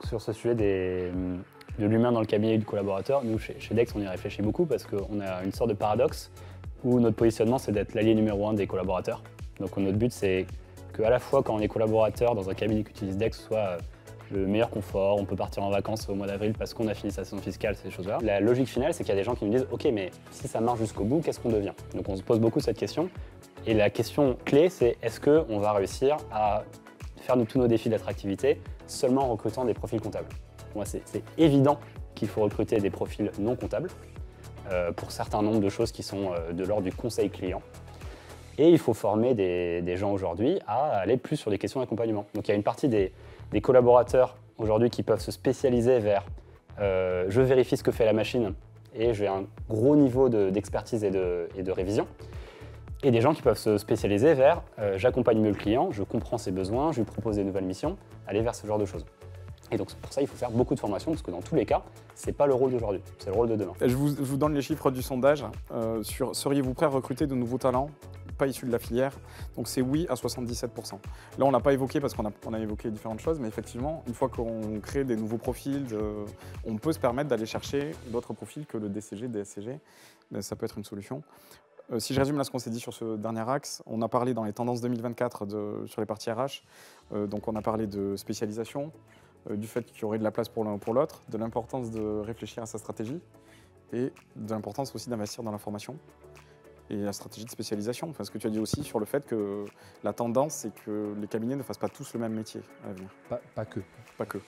sur ce sujet de l'humain dans le cabinet et du collaborateur, nous, chez Dex, on y réfléchit beaucoup parce qu'on a une sorte de paradoxe où notre positionnement, c'est d'être l'allié numéro 1 des collaborateurs. Donc notre but, c'est qu'à la fois, quand on est collaborateur dans un cabinet qui utilise Dex, soit le meilleur confort, on peut partir en vacances au mois d'avril parce qu'on a fini sa saison fiscale, ces choses-là. La logique finale, c'est qu'il y a des gens qui nous disent « Ok, mais si ça marche jusqu'au bout, qu'est-ce qu'on devient ?» Donc on se pose beaucoup cette question. Et la question clé, c'est est-ce qu'on va réussir à faire tous nos défis d'attractivité seulement en recrutant des profils comptables? Moi, c'est évident qu'il faut recruter des profils non comptables pour certains nombres de choses qui sont de l'ordre du conseil client. Et il faut former des gens aujourd'hui à aller plus sur des questions d'accompagnement. Donc il y a une partie des collaborateurs aujourd'hui qui peuvent se spécialiser vers je vérifie ce que fait la machine et j'ai un gros niveau d'expertise et de révision. Et des gens qui peuvent se spécialiser vers j'accompagne mieux le client, je comprends ses besoins, je lui propose des nouvelles missions, aller vers ce genre de choses. Et donc pour ça, il faut faire beaucoup de formation parce que dans tous les cas, ce n'est pas le rôle d'aujourd'hui, c'est le rôle de demain. Je vous donne les chiffres du sondage. Seriez-vous prêt à recruter de nouveaux talents pas issus de la filière? Donc c'est oui à 77%. Là, on n'a pas évoqué parce qu'on a évoqué différentes choses, mais effectivement, une fois qu'on crée des nouveaux profils, on peut se permettre d'aller chercher d'autres profils que le DCG, DSCG. Ça peut être une solution. Si je résume là ce qu'on s'est dit sur ce dernier axe, on a parlé dans les tendances 2024 sur les parties RH, donc on a parlé de spécialisation, du fait qu'il y aurait de la place pour l'un ou pour l'autre, de l'importance de réfléchir à sa stratégie et de l'importance aussi d'investir dans la formation et la stratégie de spécialisation. Enfin, ce que tu as dit aussi sur le fait que la tendance, c'est que les cabinets ne fassent pas tous le même métier à l'avenir. Pas que. Pas que.